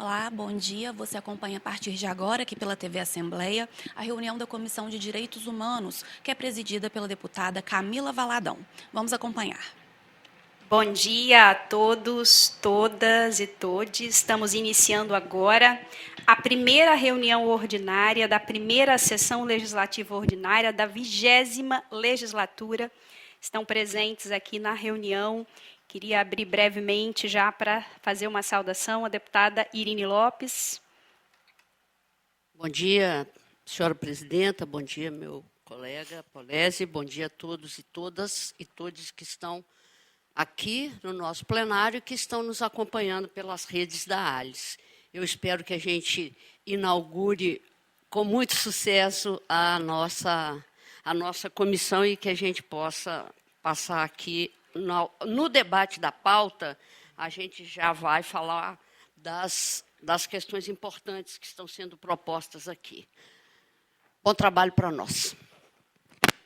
Olá, bom dia. Você acompanha a partir de agora, aqui pela TV Assembleia, a reunião da Comissão de Direitos Humanos, que é presidida pela deputada Camila Valadão. Vamos acompanhar. Bom dia a todos, todas e todes. Estamos iniciando agora a primeira reunião ordinária da primeira sessão legislativa ordinária da 20ª legislatura. Estão presentes aqui na reunião. Queria abrir brevemente já para fazer uma saudação à deputada Irine Lopes. Bom dia, senhora presidenta, bom dia, meu colega Polese, bom dia a todos e todas e todos que estão aqui no nosso plenário e que estão nos acompanhando pelas redes da ALIS. Eu espero que a gente inaugure com muito sucesso a nossa comissão e que a gente possa passar aqui no debate da pauta. A gente já vai falar das questões importantes que estão sendo propostas aqui. Bom trabalho para nós.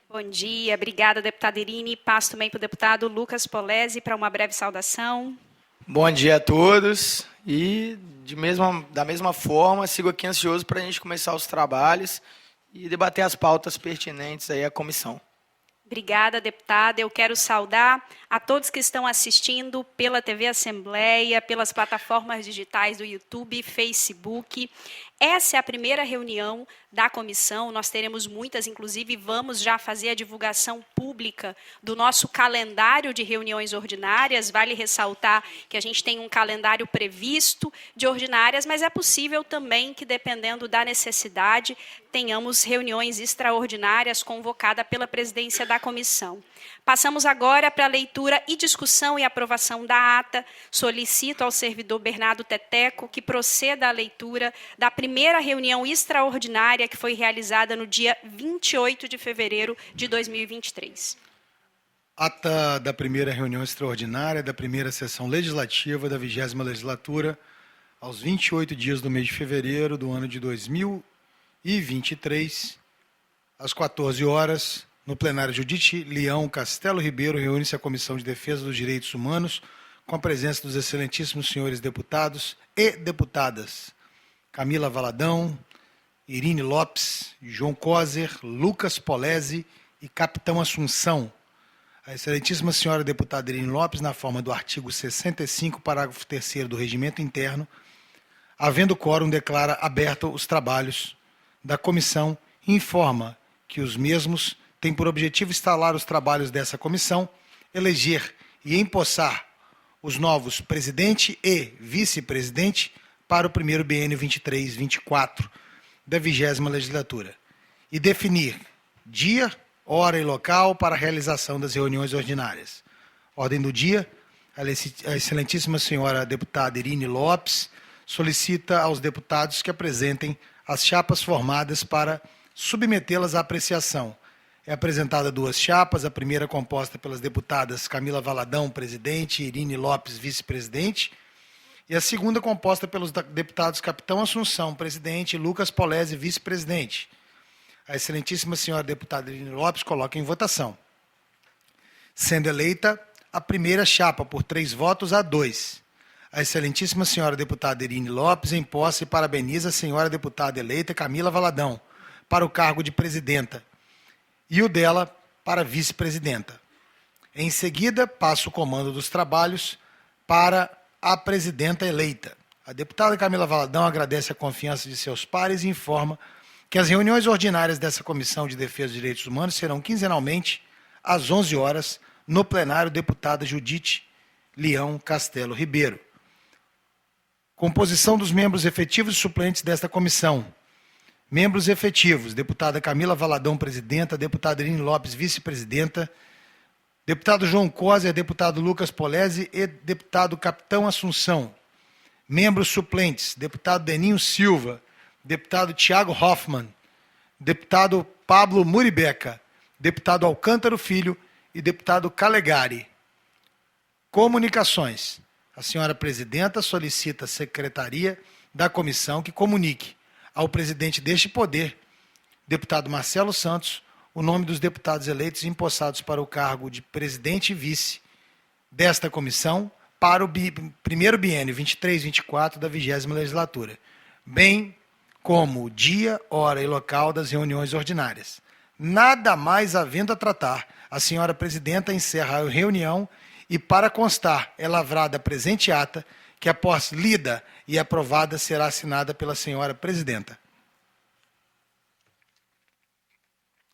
Bom dia, obrigada, deputada Irine. Passo também para o deputado Lucas Polese para uma breve saudação. Bom dia a todos e, da mesma forma, sigo aqui ansioso para a gente começar os trabalhos e debater as pautas pertinentes aí à comissão. Obrigada, deputada. Eu quero saudar a todos que estão assistindo pela TV Assembleia, pelas plataformas digitais do YouTube, Facebook. Essa é a primeira reunião da comissão, nós teremos muitas, inclusive vamos já fazer a divulgação pública do nosso calendário de reuniões ordinárias. Vale ressaltar que a gente tem um calendário previsto de ordinárias, mas é possível também que, dependendo da necessidade, tenhamos reuniões extraordinárias convocadas pela presidência da comissão. Passamos agora para a leitura e discussão e aprovação da ata. Solicito ao servidor Bernardo Teteco que proceda à leitura da primeira reunião extraordinária que foi realizada no dia 28 de fevereiro de 2023. Ata da primeira reunião extraordinária da primeira sessão legislativa da 20ª legislatura, aos 28 dias do mês de fevereiro do ano de 2023, às 14 horas, no plenário Judite Leão Castelo Ribeiro, reúne-se a Comissão de Defesa dos Direitos Humanos, com a presença dos excelentíssimos senhores deputados e deputadas Camila Valadão, Irine Lopes, João Coser, Lucas Polese e Capitão Assunção. A excelentíssima senhora deputada Irine Lopes, na forma do artigo 65, parágrafo 3º do Regimento Interno, havendo quórum, declara aberto os trabalhos da comissão e informa que os mesmos têm por objetivo instalar os trabalhos dessa comissão, eleger e empossar os novos presidente e vice-presidente para o primeiro biênio 23-24 da 20ª legislatura e definir dia, hora e local para a realização das reuniões ordinárias. Ordem do dia, a excelentíssima senhora deputada Irine Lopes solicita aos deputados que apresentem as chapas formadas para submetê-las à apreciação. É apresentada duas chapas, a primeira composta pelas deputadas Camila Valadão, presidente, e Irine Lopes, vice-presidente, e a segunda composta pelos deputados Capitão Assunção, presidente, e Lucas Polese, vice-presidente. A excelentíssima senhora deputada Irine Lopes coloca em votação. Sendo eleita a primeira chapa por 3 votos a 2. A excelentíssima senhora deputada Irine Lopes, em posse, parabeniza a senhora deputada eleita Camila Valadão para o cargo de presidenta e o dela para vice-presidenta. Em seguida, passa o comando dos trabalhos para a presidenta eleita. A deputada Camila Valadão agradece a confiança de seus pares e informa que as reuniões ordinárias dessa Comissão de Defesa dos Direitos Humanos serão quinzenalmente às 11 horas no plenário deputada Judite Leão Castelo Ribeiro. Composição dos membros efetivos e suplentes desta comissão. Membros efetivos: deputada Camila Valadão, presidenta, deputada Irine Lopes, vice-presidenta, deputado João Coser, deputado Lucas Polese e deputado Capitão Assunção. Membros suplentes: deputado Deninho Silva, deputado Tiago Hoffmann, deputado Pablo Muribeca, deputado Alcântaro Filho e deputado Calegari. Comunicações: a senhora presidenta solicita à secretaria da comissão que comunique ao presidente deste poder, deputado Marcelo Santos, o nome dos deputados eleitos e empossados para o cargo de presidente e vice desta comissão, para o primeiro biênio 23-24 da 20ª legislatura, bem como o dia, hora e local das reuniões ordinárias. Nada mais havendo a tratar, a senhora presidenta encerra a reunião e, para constar, é lavrada a presente ata, que após lida e aprovada será assinada pela senhora presidenta.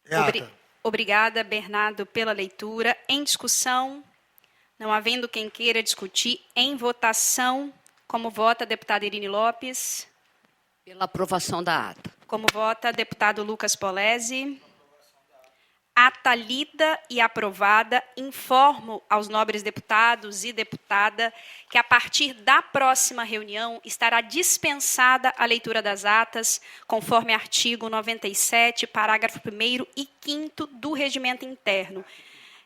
É ata. Obrigada, Bernardo, pela leitura. Em discussão, não havendo quem queira discutir, em votação, como vota a deputada Irine Lopes? Pela aprovação da ata. Como vota deputado Lucas Polezi? Ata lida e aprovada. Informo aos nobres deputados e deputada que, a partir da próxima reunião, estará dispensada a leitura das atas, conforme artigo 97, parágrafo 1º e 5º do Regimento Interno.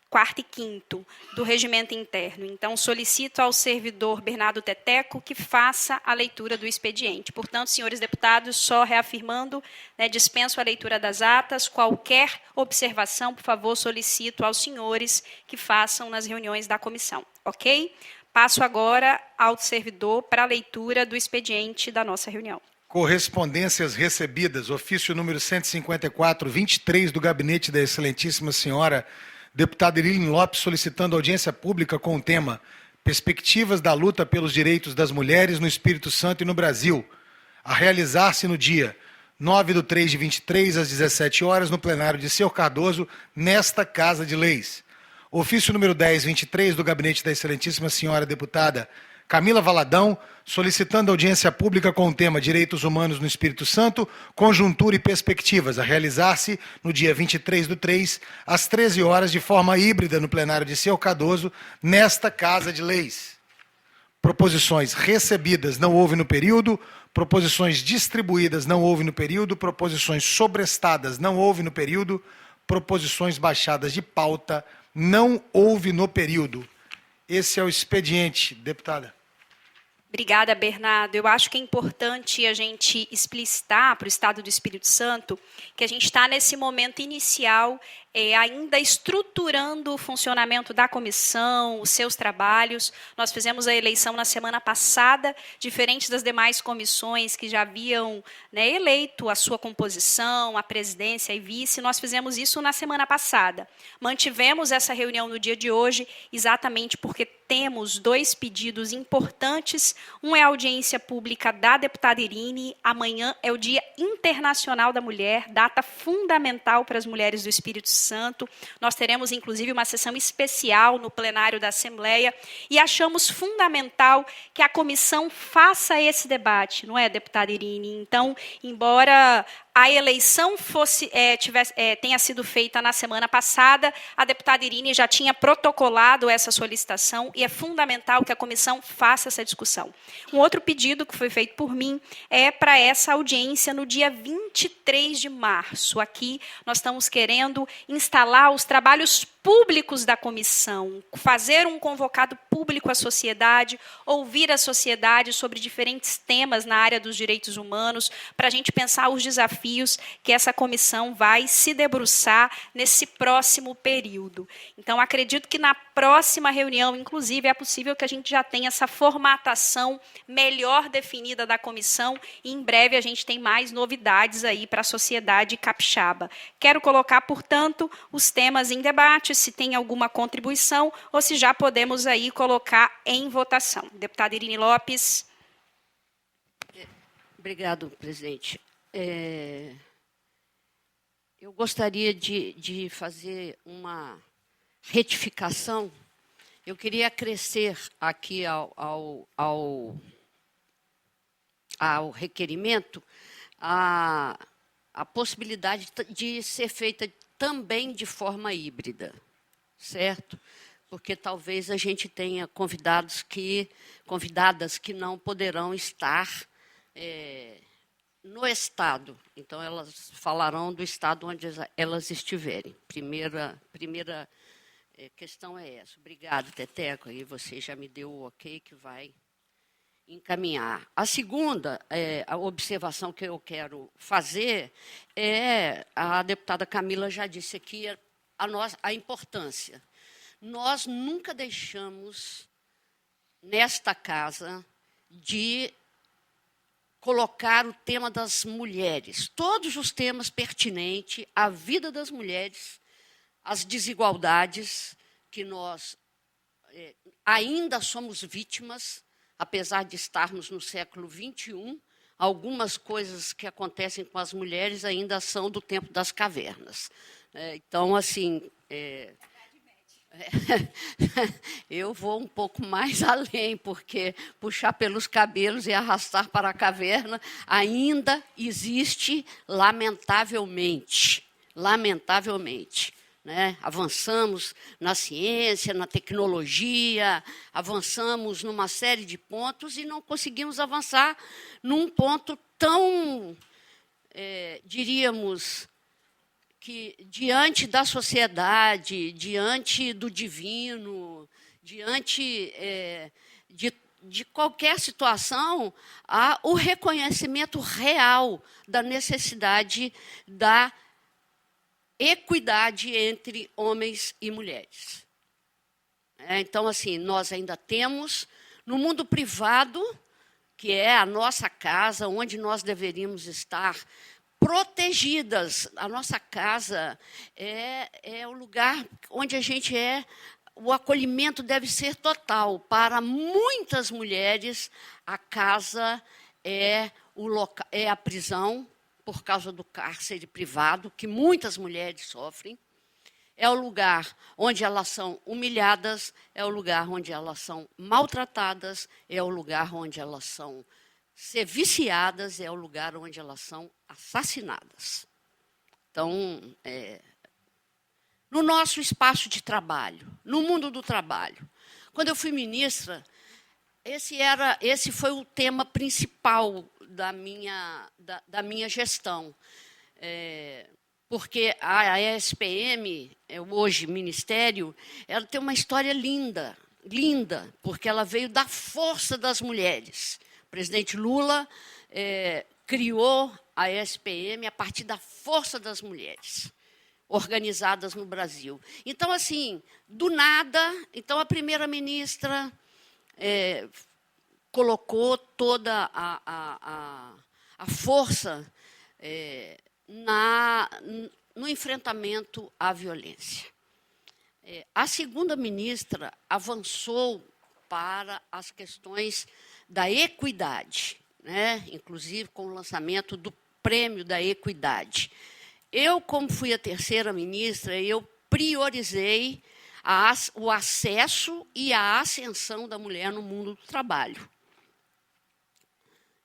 4º e 5º do Regimento Interno. Então, solicito ao servidor Bernardo Teteco que faça a leitura do expediente. Portanto, senhores deputados, só reafirmando, dispenso a leitura das atas. Qualquer observação, por favor, solicito aos senhores que façam nas reuniões da comissão. Ok? Passo agora ao servidor para a leitura do expediente da nossa reunião. Correspondências recebidas, ofício número 154-23 do gabinete da excelentíssima senhora deputada Irine Lopes, solicitando audiência pública com o tema Perspectivas da luta pelos direitos das mulheres no Espírito Santo e no Brasil, a realizar-se no dia 9/3/23, às 17 horas, no plenário de Sr. Cardoso, nesta Casa de Leis. Ofício número 1023 do gabinete da excelentíssima senhora deputada Camila Valadão, solicitando audiência pública com o tema Direitos Humanos no Espírito Santo, Conjuntura e Perspectivas, a realizar-se no dia 23/3, às 13 horas, de forma híbrida, no plenário de Sr. Cardoso, nesta Casa de Leis. Proposições recebidas não houve no período, proposições distribuídas não houve no período, proposições sobrestadas não houve no período, proposições baixadas de pauta não houve no período. Esse é o expediente, deputada. Obrigada, Bernardo. Eu acho que é importante a gente explicitar para o Estado do Espírito Santo que a gente está nesse momento inicial, ainda estruturando o funcionamento da comissão, os seus trabalhos. Nós fizemos a eleição na semana passada, diferente das demais comissões que já haviam eleito a sua composição, a presidência e vice. Nós fizemos isso na semana passada. Mantivemos essa reunião no dia de hoje, exatamente porque temos 2 pedidos importantes. Um é a audiência pública da deputada Irine. Amanhã é o Dia Internacional da Mulher, data fundamental para as mulheres do Espírito Santo. Nós teremos, inclusive, uma sessão especial no plenário da Assembleia e achamos fundamental que a comissão faça esse debate, não é, deputada Irine? Então, embora a eleição tenha sido feita na semana passada, a deputada Irine já tinha protocolado essa solicitação e é fundamental que a comissão faça essa discussão. Um outro pedido que foi feito por mim é para essa audiência no dia 23 de março. Aqui nós estamos querendo instalar os trabalhos públicos da comissão, fazer um convocado público à sociedade, ouvir a sociedade sobre diferentes temas na área dos direitos humanos, para a gente pensar os desafios que essa comissão vai se debruçar nesse próximo período. Então, acredito que na próxima reunião, inclusive, é possível que a gente já tenha essa formatação melhor definida da comissão e, em breve, a gente tem mais novidades aí para a sociedade capixaba. Quero colocar, portanto, os temas em debate, se tem alguma contribuição ou se já podemos aí colocar em votação. Deputada Irine Lopes. Obrigado, presidente. Eu gostaria de fazer uma retificação. Eu queria acrescer aqui ao requerimento a possibilidade de ser feita também de forma híbrida, certo? Porque talvez a gente tenha convidadas que não poderão estar no Estado. Então, elas falarão do Estado onde elas estiverem. Primeira questão é essa. Obrigado, Teteco. Aí você já me deu o ok que vai encaminhar. A segunda a observação que eu quero fazer a deputada Camila já disse aqui, a importância. Nós nunca deixamos nesta casa, de colocar o tema das mulheres, todos os temas pertinentes à vida das mulheres, às desigualdades que nós ainda somos vítimas, apesar de estarmos no século XXI, algumas coisas que acontecem com as mulheres ainda são do tempo das cavernas. Então, assim, eu vou um pouco mais além, porque puxar pelos cabelos e arrastar para a caverna ainda existe, lamentavelmente. Né? Avançamos na ciência, na tecnologia, avançamos numa série de pontos e não conseguimos avançar num ponto tão, diríamos, que diante da sociedade, diante do divino, diante de qualquer situação, há o reconhecimento real da necessidade da equidade entre homens e mulheres. Então, assim, nós ainda temos, no mundo privado, que é a nossa casa, onde nós deveríamos estar protegidas. A nossa casa é o lugar onde a gente o acolhimento deve ser total. Para muitas mulheres, a casa é a prisão, por causa do cárcere privado, que muitas mulheres sofrem. É o lugar onde elas são humilhadas, é o lugar onde elas são maltratadas, é o lugar onde elas são viciadas, é o lugar onde elas são assassinadas. Então, no nosso espaço de trabalho, no mundo do trabalho, quando eu fui ministra, esse foi o tema principal da minha gestão. Porque a ESPM, hoje Ministério, ela tem uma história linda, porque ela veio da força das mulheres. O presidente Lula criou a ESPM a partir da força das mulheres organizadas no Brasil. Então, assim, do nada, então a primeira-ministra colocou toda a força no enfrentamento à violência. A segunda-ministra avançou para as questões da equidade, né? Inclusive com o lançamento do Prêmio da Equidade. Eu, como fui a terceira ministra, eu priorizei o acesso e a ascensão da mulher no mundo do trabalho.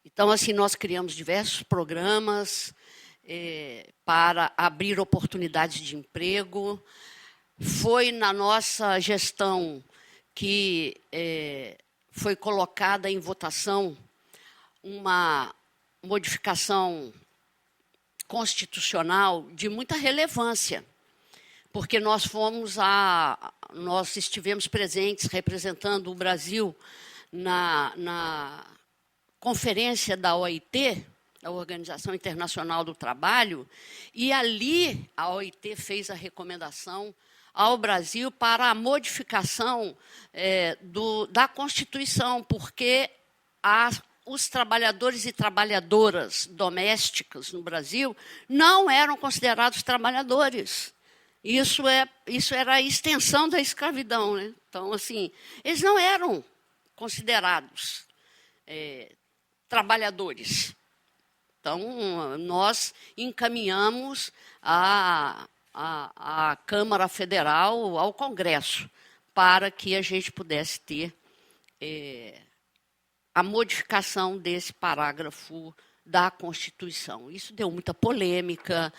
Então, assim, nós criamos diversos programas para abrir oportunidades de emprego. Foi na nossa gestão que foi colocada em votação uma modificação constitucional de muita relevância, porque nós estivemos presentes representando o Brasil na conferência da OIT, da Organização Internacional do Trabalho, e ali a OIT fez a recomendação ao Brasil para a modificação da Constituição, porque os trabalhadores e trabalhadoras domésticas no Brasil não eram considerados trabalhadores. Isso era a extensão da escravidão, né? Então, assim, eles não eram considerados trabalhadores. Então, nós encaminhamos a Câmara Federal ao Congresso para que a gente pudesse ter a modificação desse parágrafo da Constituição. Isso deu muita polêmica.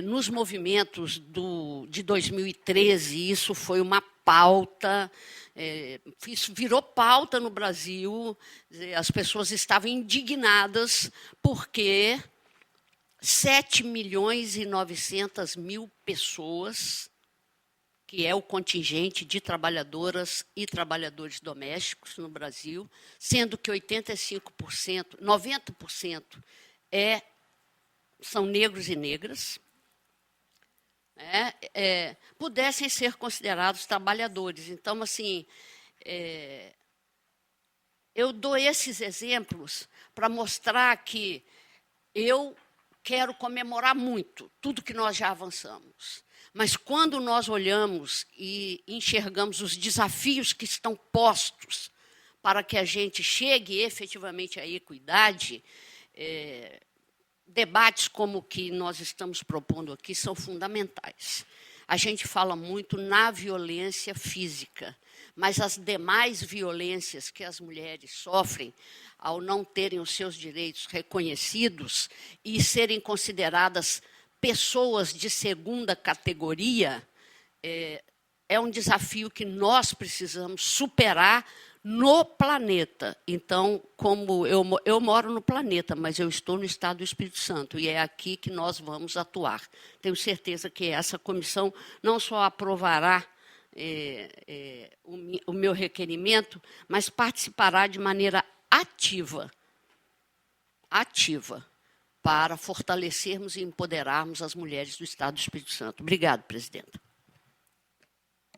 Nos movimentos de 2013, isso foi uma pauta, isso virou pauta no Brasil, as pessoas estavam indignadas porque 7.900.000 pessoas, que é o contingente de trabalhadoras e trabalhadores domésticos no Brasil, sendo que 85%, 90% são negros e negras, pudessem ser considerados trabalhadores. Então, assim, Eu dou esses exemplos para mostrar que eu quero comemorar muito tudo que nós já avançamos. Mas quando nós olhamos e enxergamos os desafios que estão postos para que a gente chegue efetivamente à equidade, debates como o que nós estamos propondo aqui são fundamentais. A gente fala muito na violência física, mas as demais violências que as mulheres sofrem ao não terem os seus direitos reconhecidos e serem consideradas pessoas de segunda categoria, é um desafio que nós precisamos superar no planeta. Então, como eu moro no planeta, mas eu estou no estado do Espírito Santo, e é aqui que nós vamos atuar. Tenho certeza que essa comissão não só aprovará o meu requerimento, mas participará de maneira ativa, para fortalecermos e empoderarmos as mulheres do estado do Espírito Santo. Obrigado, presidenta.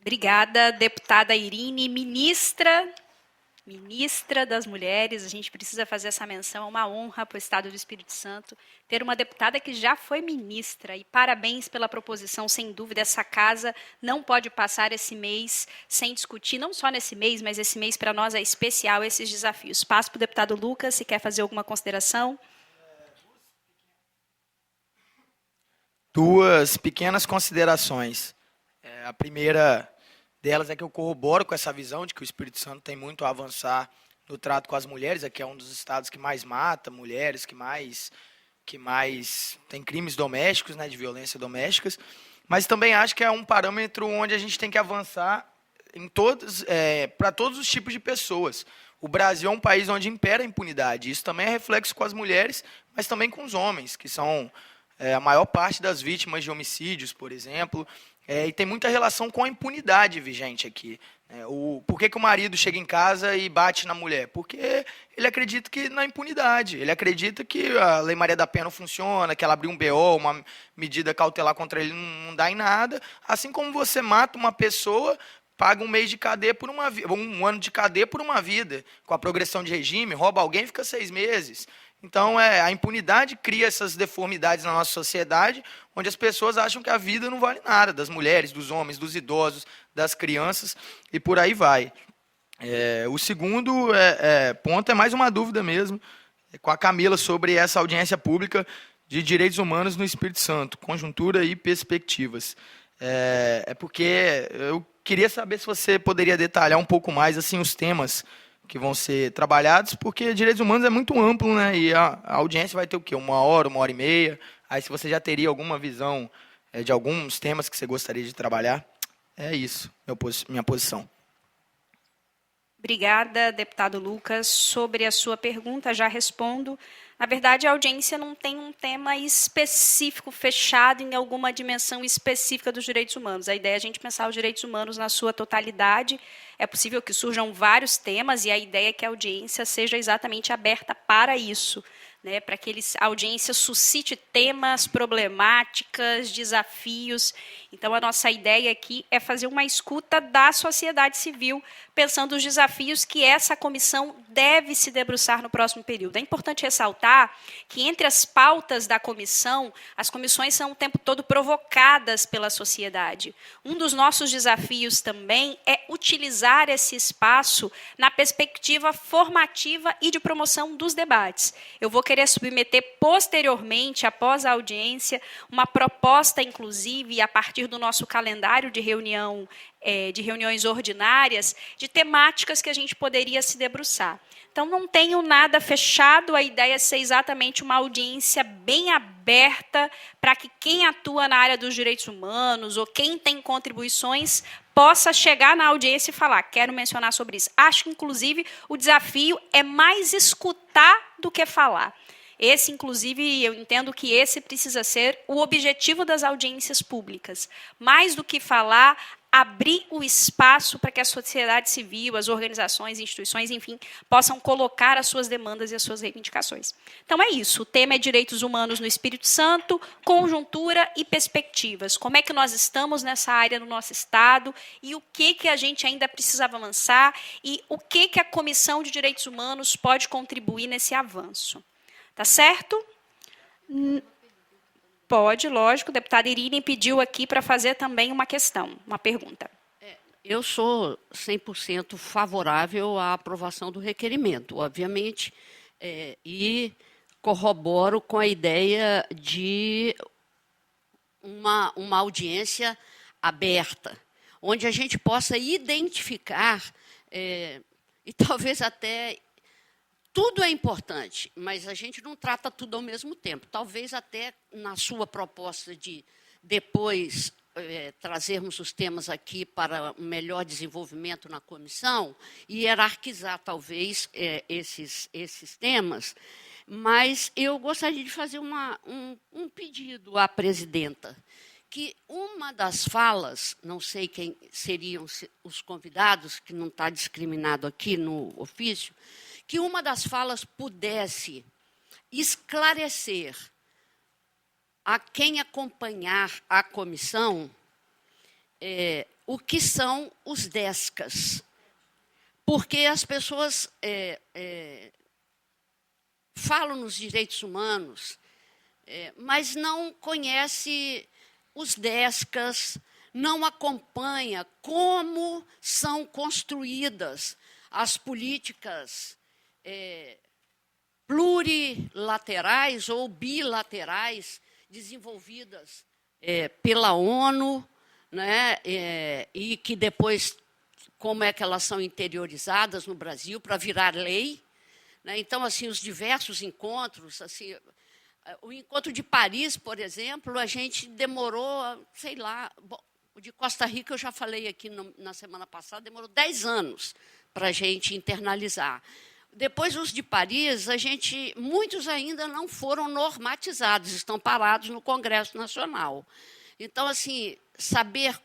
Obrigada, deputada Irine, ministra das Mulheres. A gente precisa fazer essa menção, é uma honra para o Estado do Espírito Santo ter uma deputada que já foi ministra. E parabéns pela proposição, sem dúvida. Essa casa não pode passar esse mês sem discutir, não só nesse mês, mas esse mês para nós é especial, esses desafios. Passo para o deputado Lucas, se quer fazer alguma consideração. Duas pequenas considerações. A primeira delas é que eu corroboro com essa visão de que o Espírito Santo tem muito a avançar no trato com as mulheres. Aqui é um dos estados que mais mata mulheres, que mais tem crimes domésticos, né, de violência domésticas. Mas também acho que é um parâmetro onde a gente tem que avançar em para todos os tipos de pessoas. O Brasil é um país onde impera a impunidade. Isso também é reflexo com as mulheres, mas também com os homens, que são a maior parte das vítimas de homicídios, por exemplo. E tem muita relação com a impunidade vigente aqui. Por que o marido chega em casa e bate na mulher? Porque ele acredita que na impunidade. Ele acredita que a Lei Maria da Penha não funciona, que ela abriu um BO, uma medida cautelar contra ele não dá em nada. Assim como você mata uma pessoa, paga um mês de cadeia por uma vida, um ano de cadeia por uma vida. Com a progressão de regime, rouba alguém, fica 6 meses. Então, a impunidade cria essas deformidades na nossa sociedade, onde as pessoas acham que a vida não vale nada, das mulheres, dos homens, dos idosos, das crianças, e por aí vai. O segundo ponto é mais uma dúvida mesmo, com a Camila, sobre essa audiência pública de direitos humanos no Espírito Santo, conjuntura e perspectivas. Porque eu queria saber se você poderia detalhar um pouco mais assim, os temas que vão ser trabalhados, porque direitos humanos é muito amplo, né? E a audiência vai ter o quê? 1 hora, 1h30? Aí, se você já teria alguma visão de alguns temas que você gostaria de trabalhar, é isso, minha posição. Obrigada, deputado Lucas. Sobre a sua pergunta, já respondo. Na verdade, a audiência não tem um tema específico, fechado em alguma dimensão específica dos direitos humanos. A ideia é a gente pensar os direitos humanos na sua totalidade. É possível que surjam vários temas, e a ideia é que a audiência seja exatamente aberta para isso, né, para que a audiência suscite temas, problemáticas, desafios. Então, a nossa ideia aqui é fazer uma escuta da sociedade civil, pensando os desafios que essa comissão deve se debruçar no próximo período. É importante ressaltar que, entre as pautas da comissão, as comissões são o tempo todo provocadas pela sociedade. Um dos nossos desafios também é utilizar esse espaço na perspectiva formativa e de promoção dos debates. Eu vou querer submeter posteriormente, após a audiência, uma proposta, inclusive, a partir do nosso calendário de reuniões ordinárias, de temáticas que a gente poderia se debruçar. Então, não tenho nada fechado, a ideia é ser exatamente uma audiência bem aberta para que quem atua na área dos direitos humanos ou quem tem contribuições possa chegar na audiência e falar, quero mencionar sobre isso. Acho que, inclusive, o desafio é mais escutar do que falar. Esse, inclusive, eu entendo que esse precisa ser o objetivo das audiências públicas. Mais do que falar, abrir o espaço para que a sociedade civil, as organizações, instituições, enfim, possam colocar as suas demandas e as suas reivindicações. Então é isso, o tema é direitos humanos no Espírito Santo, conjuntura e perspectivas. Como é que nós estamos nessa área no nosso Estado e o que a gente ainda precisa avançar e o que a Comissão de Direitos Humanos pode contribuir nesse avanço. Tá certo? Pode, lógico. A deputada Irine pediu aqui para fazer também uma questão, uma pergunta. Eu sou 100% favorável à aprovação do requerimento, obviamente, e corroboro com a ideia de uma audiência aberta, onde a gente possa identificar, e talvez até... Tudo é importante, mas a gente não trata tudo ao mesmo tempo. Talvez até na sua proposta de depois trazermos os temas aqui para um melhor desenvolvimento na comissão e hierarquizar, talvez, esses temas. Mas eu gostaria de fazer um pedido à presidenta, que uma das falas, não sei quem seriam os convidados, que não está discriminado aqui no ofício, que uma das falas pudesse esclarecer a quem acompanhar a comissão o que são os DESCAS. Porque as pessoas falam nos direitos humanos, mas não conhecem os DESCAS, não acompanha como são construídas as políticas plurilaterais ou bilaterais desenvolvidas pela ONU, né, e que depois, como é que elas são interiorizadas no Brasil para virar lei. Né? Então, assim, os diversos encontros, assim, o encontro de Paris, por exemplo, a gente demorou, sei lá, o de Costa Rica eu já falei aqui na semana passada, demorou 10 anos para a gente internalizar. Depois, os de Paris, muitos ainda não foram normatizados, estão parados no Congresso Nacional. Então, assim, saber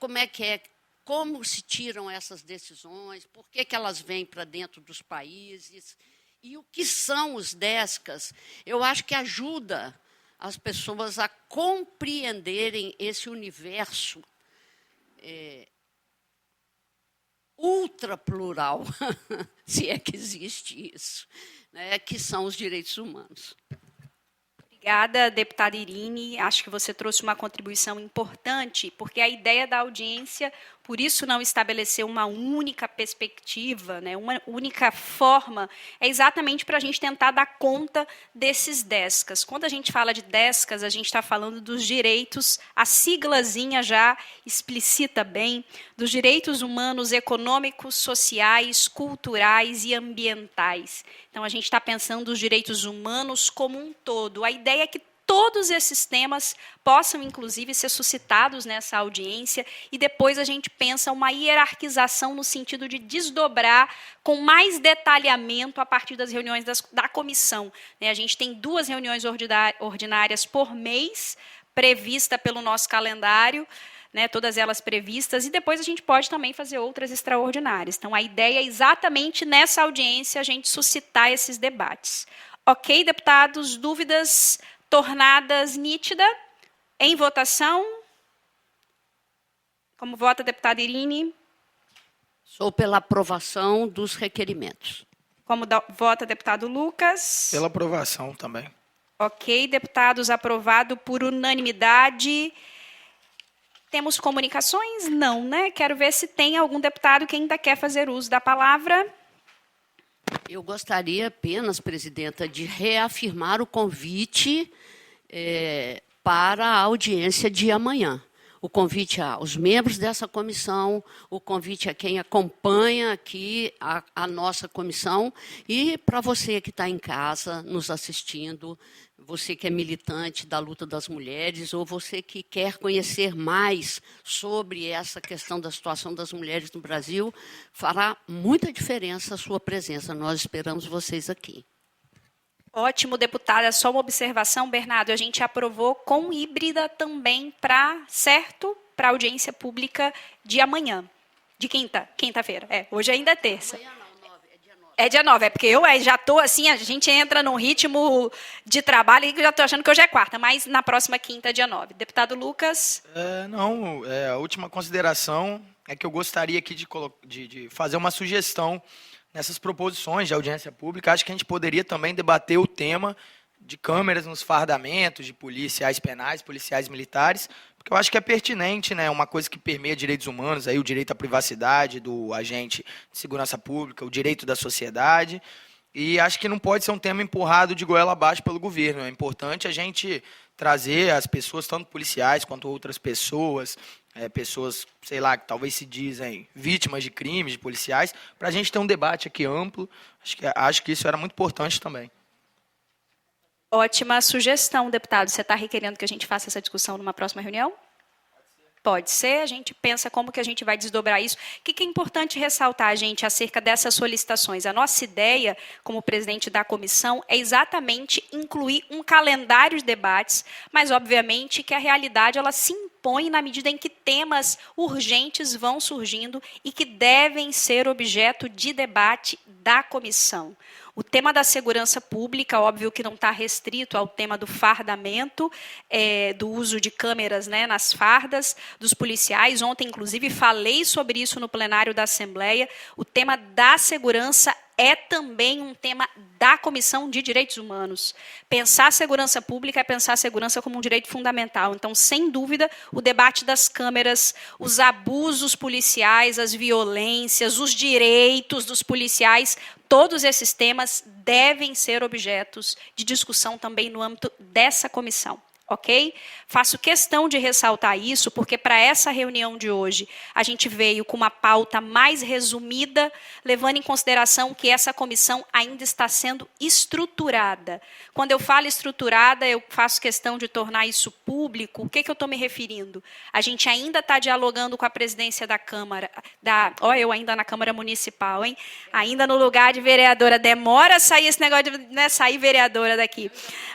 como se tiram essas decisões, por que elas vêm para dentro dos países, e o que são os DESCAS, eu acho que ajuda as pessoas a compreenderem esse universo ultra plural, se é que existe isso, né, que são os direitos humanos. Obrigada, deputada Irine. Acho que você trouxe uma contribuição importante, porque a ideia da audiência, por isso não estabelecer uma única perspectiva, né, uma única forma, é exatamente para a gente tentar dar conta desses DESCAS. Quando a gente fala de DESCAS, a gente está falando dos direitos, a siglazinha já explicita bem, dos direitos humanos econômicos, sociais, culturais e ambientais. Então, a gente está pensando os direitos humanos como um todo. A ideia é que todos esses temas possam, inclusive, ser suscitados nessa audiência e depois a gente pensa uma hierarquização no sentido de desdobrar com mais detalhamento a partir das reuniões da comissão. A gente tem 2 reuniões ordinárias por mês, prevista pelo nosso calendário, né, todas elas previstas, e depois a gente pode também fazer outras extraordinárias. Então, a ideia é exatamente nessa audiência a gente suscitar esses debates. Ok, deputados, dúvidas tornadas nítida? Em votação? Como vota a deputada Irine? Sou pela aprovação dos requerimentos. Como vota deputado Lucas? Pela aprovação também. Ok, deputados, aprovado por unanimidade. Temos comunicações? Não, né? Quero ver se tem algum deputado que ainda quer fazer uso da palavra. Eu gostaria apenas, presidenta, de reafirmar o convite para a audiência de amanhã. O convite aos membros dessa comissão, o convite a quem acompanha aqui a nossa comissão e para você que está em casa nos assistindo, você que é militante da luta das mulheres ou você que quer conhecer mais sobre essa questão da situação das mulheres no Brasil, fará muita diferença a sua presença. Nós esperamos vocês aqui. Ótimo, deputada. Só uma observação, Bernardo. A gente aprovou com híbrida também certo? para a audiência pública de amanhã, de quinta-feira. Hoje ainda é terça. É dia 9, porque eu já estou assim, a gente entra num ritmo de trabalho e já estou achando que hoje é quarta, mas na próxima quinta, dia 9. Deputado Lucas? A última consideração é que eu gostaria aqui de fazer uma sugestão nessas proposições de audiência pública. Acho que a gente poderia também debater o tema de câmeras nos fardamentos de policiais penais, policiais militares, porque eu acho que é pertinente, né, uma coisa que permeia direitos humanos, aí o direito à privacidade do agente de segurança pública, o direito da sociedade, e acho que não pode ser um tema empurrado de goela abaixo pelo governo. É importante a gente trazer as pessoas, tanto policiais quanto outras pessoas, pessoas, sei lá, que talvez se dizem vítimas de crimes, de policiais, para a gente ter um debate aqui amplo. Acho que isso era muito importante também. Ótima sugestão, deputado. Você está requerendo que a gente faça essa discussão numa próxima reunião? Pode ser, a gente pensa como que a gente vai desdobrar isso. O que é importante ressaltar, gente, acerca dessas solicitações? A nossa ideia, como presidente da comissão, é exatamente incluir um calendário de debates, mas, obviamente, que a realidade ela se impõe na medida em que temas urgentes vão surgindo e que devem ser objeto de debate da comissão. O tema da segurança pública, óbvio que não está restrito ao tema do fardamento, do uso de câmeras, né, nas fardas dos policiais. Ontem, inclusive, falei sobre isso no plenário da Assembleia. O tema da segurança é também um tema da Comissão de Direitos Humanos. Pensar a segurança pública é pensar a segurança como um direito fundamental. Então, sem dúvida, o debate das câmeras, os abusos policiais, as violências, os direitos dos policiais, todos esses temas devem ser objetos de discussão também no âmbito dessa comissão. Ok? Faço questão de ressaltar isso, porque para essa reunião de hoje, a gente veio com uma pauta mais resumida, levando em consideração que essa comissão ainda está sendo estruturada. Quando eu falo estruturada, eu faço questão de tornar isso público. O que eu estou me referindo? A gente ainda está dialogando com a presidência da Câmara, eu ainda na Câmara Municipal, hein? Ainda no lugar de vereadora. Demora a sair esse negócio de sair vereadora daqui.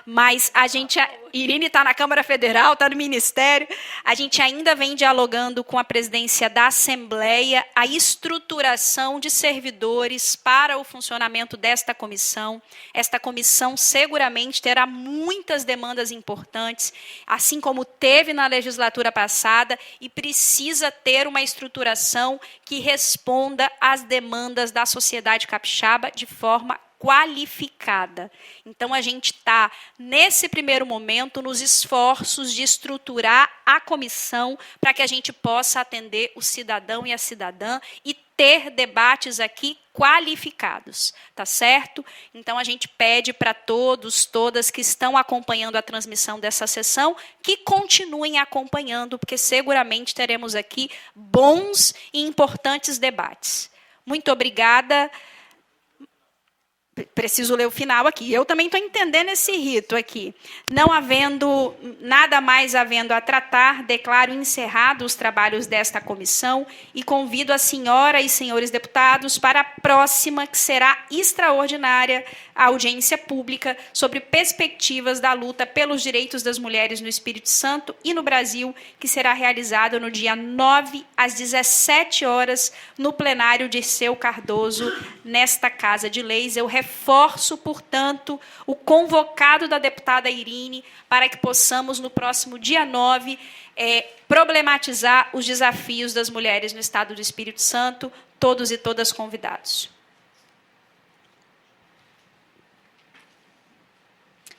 Mas a gente... Irine está na Câmara Federal, está no Ministério. A gente ainda vem dialogando com a presidência da Assembleia a estruturação de servidores para o funcionamento desta comissão. Esta comissão seguramente terá muitas demandas importantes, assim como teve na legislatura passada, e precisa ter uma estruturação que responda às demandas da sociedade capixaba de forma qualificada. Então, a gente está, nesse primeiro momento, nos esforços de estruturar a comissão para que a gente possa atender o cidadão e a cidadã e ter debates aqui qualificados, tá certo? Então, a gente pede para todos, todas que estão acompanhando a transmissão dessa sessão, que continuem acompanhando, porque seguramente teremos aqui bons e importantes debates. Muito obrigada. Preciso ler o final aqui. Eu também estou entendendo esse rito aqui. Não havendo nada mais havendo a tratar, declaro encerrados os trabalhos desta comissão e convido a senhora e senhores deputados para a próxima, que será extraordinária, a audiência pública sobre perspectivas da luta pelos direitos das mulheres no Espírito Santo e no Brasil, que será realizada no dia 9, às 17 horas, no plenário Dirceu Cardoso, nesta Casa de Leis. Eu reforço, portanto, o convocado da deputada Irine para que possamos, no próximo dia 9, problematizar os desafios das mulheres no Estado do Espírito Santo, todos e todas convidados.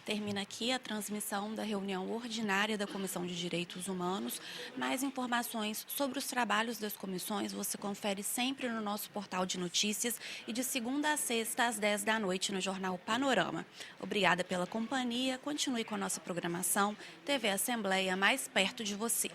Termina aqui a transmissão da reunião ordinária da Comissão de Direitos Humanos. Mais informações sobre os trabalhos das comissões você confere sempre no nosso portal de notícias e de segunda a sexta às 10 da noite no Jornal Panorama. Obrigada pela companhia. Continue com a nossa programação. TV Assembleia, mais perto de você.